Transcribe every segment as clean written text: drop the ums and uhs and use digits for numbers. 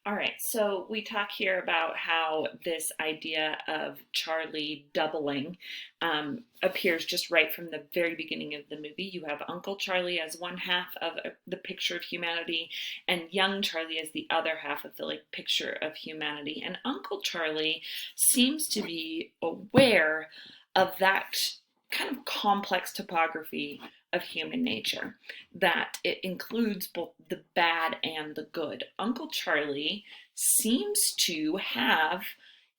All right, so we talk here about how this idea of Charlie doubling appears just right from the very beginning of the movie. You have Uncle Charlie as one half of the picture of humanity, and young Charlie as the other half of the picture of humanity. And Uncle Charlie seems to be aware of that kind of complex topography of human nature, that it includes both the bad and the good. Uncle Charlie seems to have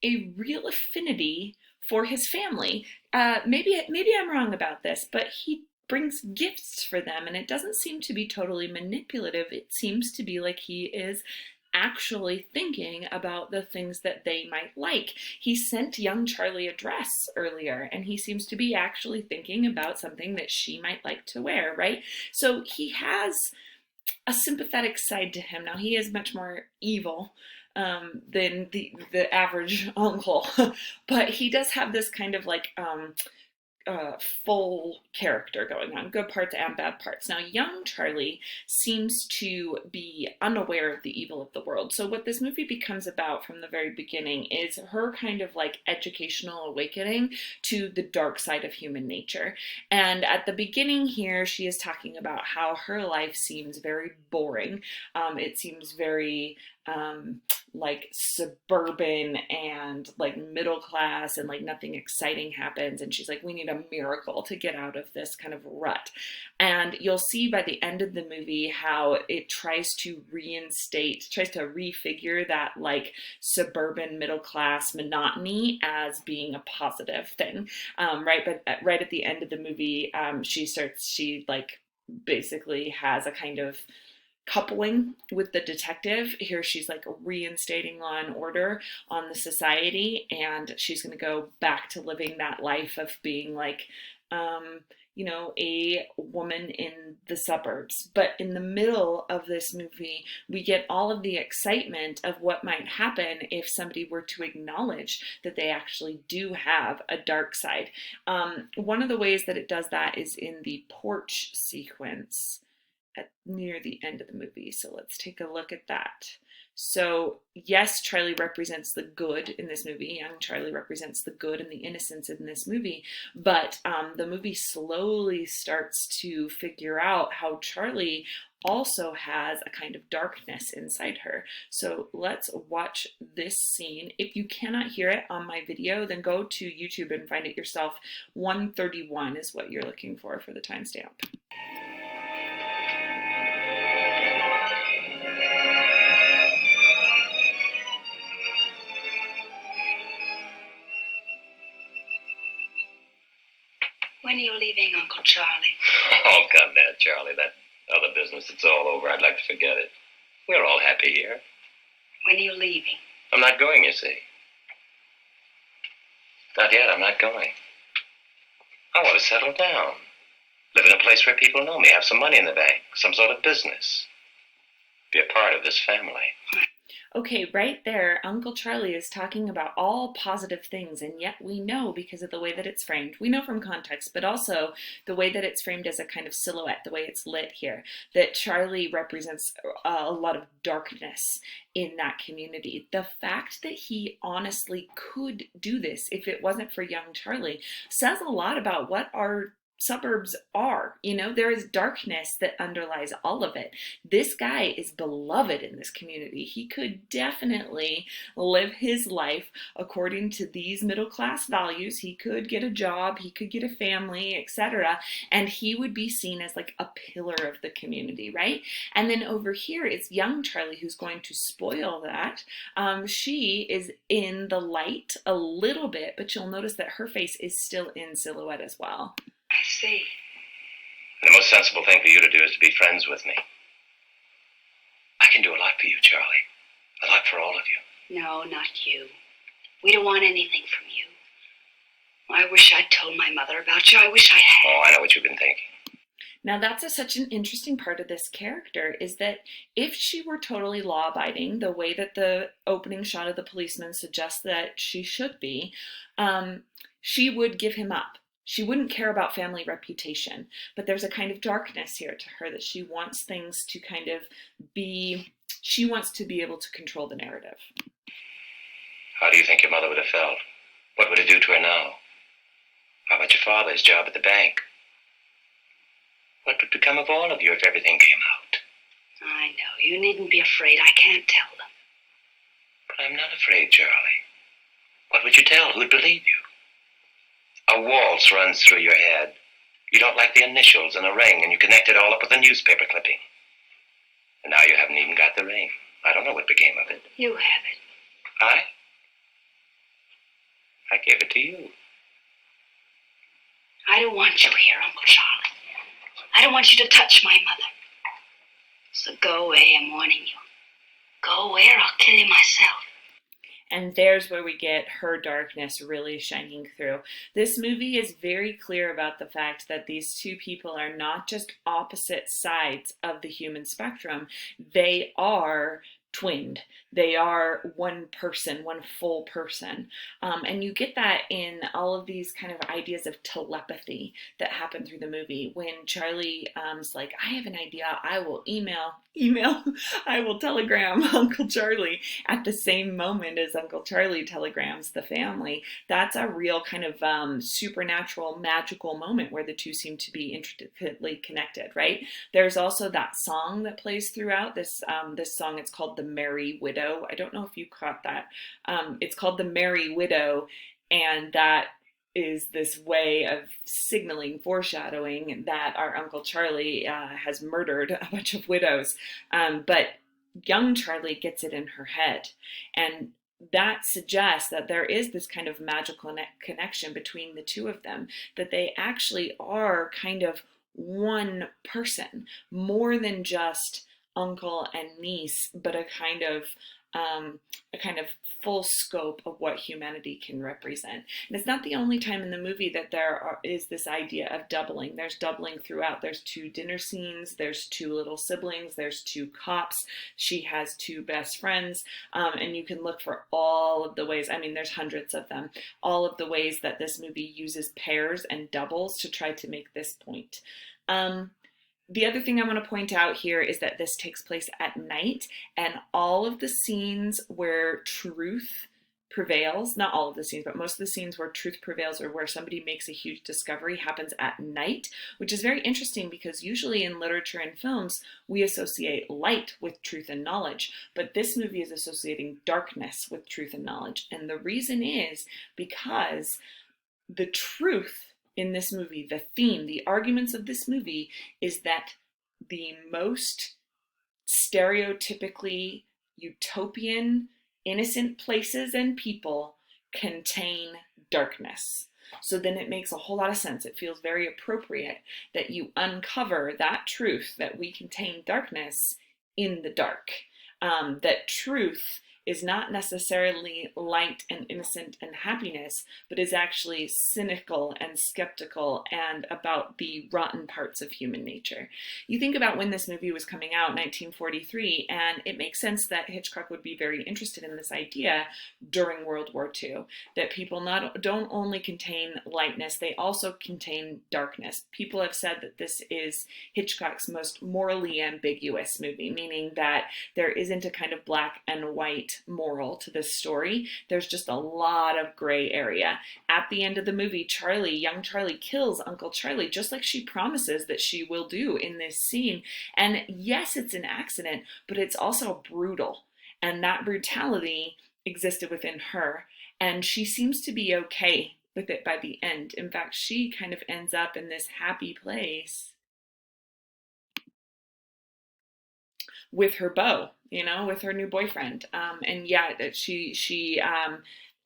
a real affinity for his family. Maybe I'm wrong about this, but he brings gifts for them, and it doesn't seem to be totally manipulative. It seems to be like he is actually thinking about the things that they might like. He sent young Charlie a dress earlier, and he seems to be actually thinking about something that she might like to wear, right? So he has a sympathetic side to him. Now, he is much more evil than the average uncle, but he does have this kind of full character going on, good parts and bad parts. Now, young Charlie seems to be unaware of the evil of the world. So, what this movie becomes about from the very beginning is her kind of like educational awakening to the dark side of human nature. And at the beginning here, she is talking about how her life seems very boring. It seems very like suburban and like middle class, and like nothing exciting happens, and she's like, we need a miracle to get out of this kind of rut. And you'll see by the end of the movie how it tries to refigure that like suburban middle class monotony as being a positive thing, right? But right at the end of the movie, she like basically has a kind of coupling with the detective. Here she's like reinstating law and order on the society, and she's going to go back to living that life of being like a woman in the suburbs. But in the middle of this movie, we get all of the excitement of what might happen if somebody were to acknowledge that they actually do have a dark side. One of the ways that it does that is in the porch sequence near the end of the movie. So let's take a look at that. So, yes, Charlie represents the good in this movie. Young Charlie represents the good and the innocence in this movie. But the movie slowly starts to figure out how Charlie also has a kind of darkness inside her. So let's watch this scene. If you cannot hear it on my video, then go to YouTube and find it yourself. 131 is what you're looking for the timestamp. When are you leaving, Uncle Charlie? Oh, come now, Charlie. That other business, it's all over. I'd like to forget it. We're all happy here. When are you leaving? I'm not going, you see. Not yet, I'm not going. I want to settle down. Live in a place where people know me, have some money in the bank, some sort of business. Be a part of this family. Okay, right there, Uncle Charlie is talking about all positive things, and yet we know because of the way that it's framed. We know from context, but also the way that it's framed as a kind of silhouette, the way it's lit here, that Charlie represents a lot of darkness in that community. The fact that he honestly could do this if it wasn't for young Charlie says a lot about what our suburbs are. There is darkness that underlies all of it. This guy is beloved in this community. He could definitely live his life according to these middle class values. He could get a job, he could get a family, etc., and he would be seen as like a pillar of the community, right? And then over here it's young Charlie who's going to spoil that. She is in the light a little bit, but you'll notice that her face is still in silhouette as well. I see. The most sensible thing for you to do is to be friends with me. I can do a lot for you, Charlie. A lot for all of you. No, not you. We don't want anything from you. I wish I'd told my mother about you. I wish I had. Oh, I know what you've been thinking. Now that's such an interesting part of this character, is that if she were totally law-abiding, the way that the opening shot of the policeman suggests that she should be, she would give him up. She wouldn't care about family reputation, but there's a kind of darkness here to her, that she wants things to kind of be She wants to be able to control the narrative. How do you think your mother would have felt? What would it do to her now? How about your father's job at the bank? What would become of all of you if everything came out? I know. You needn't be afraid. I can't tell them. But I'm not afraid, Charlie. What would you tell? Who'd believe you? A waltz runs through your head. You don't like the initials and a ring, and you connect it all up with a newspaper clipping. And now you haven't even got the ring. I don't know what became of it. You have it. I gave it to you. I don't want you here, Uncle Charlie. I don't want you to touch my mother. So go away, I'm warning you. Go away or I'll kill you myself. And there's where we get her darkness really shining through. This movie is very clear about the fact that these two people are not just opposite sides of the human spectrum. They are twinned. They are one person, one full person. And you get that in all of these kind of ideas of telepathy that happen through the movie. When Charlie's like, I have an idea, I will email, I will telegram Uncle Charlie at the same moment as Uncle Charlie telegrams the family. That's a real kind of supernatural, magical moment where the two seem to be intricately connected, right? There's also that song that plays throughout. This song, it's called The Merry Widow. I don't know if you caught that. It's called The Merry Widow, and that is this way of signaling, foreshadowing that our Uncle Charlie has murdered a bunch of widows. But young Charlie gets it in her head. And that suggests that there is this kind of magical connection between the two of them, that they actually are kind of one person, more than just uncle and niece, but a kind of full scope of what humanity can represent. And it's not the only time in the movie that is this idea of doubling. There's doubling throughout. There's two dinner scenes. There's two little siblings. There's two cops. She has two best friends. And you can look for all of the ways, I mean, there's hundreds of them, all of the ways that this movie uses pairs and doubles to try to make this point. The other thing I want to point out here is that this takes place at night, and all of the scenes where truth prevails, not all of the scenes, but most of the scenes where truth prevails or where somebody makes a huge discovery happens at night, which is very interesting because usually in literature and films, we associate light with truth and knowledge, but this movie is associating darkness with truth and knowledge. And the reason is because the truth in this movie, the theme, the arguments of this movie is that the most stereotypically utopian, innocent places and people contain darkness. So then it makes a whole lot of sense. It feels very appropriate that you uncover that truth, that we contain darkness in the dark. That truth is not necessarily light and innocent and happiness, but is actually cynical and skeptical and about the rotten parts of human nature. You think about when this movie was coming out, 1943, and it makes sense that Hitchcock would be very interested in this idea during World War II, that people don't only contain lightness, they also contain darkness. People have said that this is Hitchcock's most morally ambiguous movie, meaning that there isn't a kind of black and white moral to this story. There's just a lot of gray area. At the end of the movie, young Charlie kills Uncle Charlie, just like she promises that she will do in this scene. And yes, it's an accident, but it's also brutal. And that brutality existed within her. And she seems to be okay with it by the end. In fact, she kind of ends up in this happy place with her beau, with her new boyfriend. And yeah, she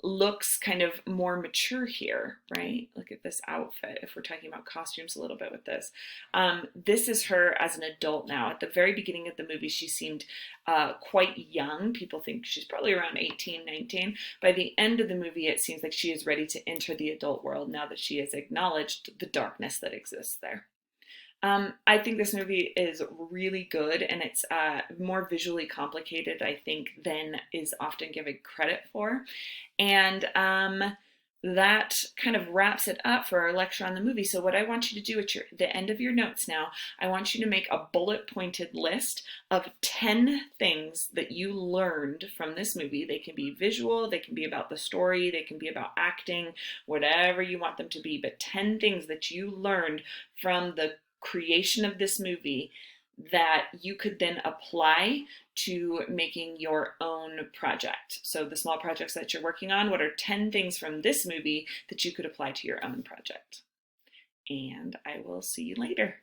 looks kind of more mature here, right? Look at this outfit, if we're talking about costumes a little bit with this. This is her as an adult now. At the very beginning of the movie, she seemed quite young. People think she's probably around 18, 19. By the end of the movie, it seems like she is ready to enter the adult world now that she has acknowledged the darkness that exists there. I think this movie is really good, and it's more visually complicated, I think, than is often given credit for. And that kind of wraps it up for our lecture on the movie. So what I want you to do at the end of your notes now, I want you to make a bullet pointed list of 10 things that you learned from this movie. They can be visual, they can be about the story, they can be about acting, whatever you want them to be, but 10 things that you learned from the creation of this movie that you could then apply to making your own project. So the small projects that you're working on, what are 10 things from this movie that you could apply to your own project? And I will see you later.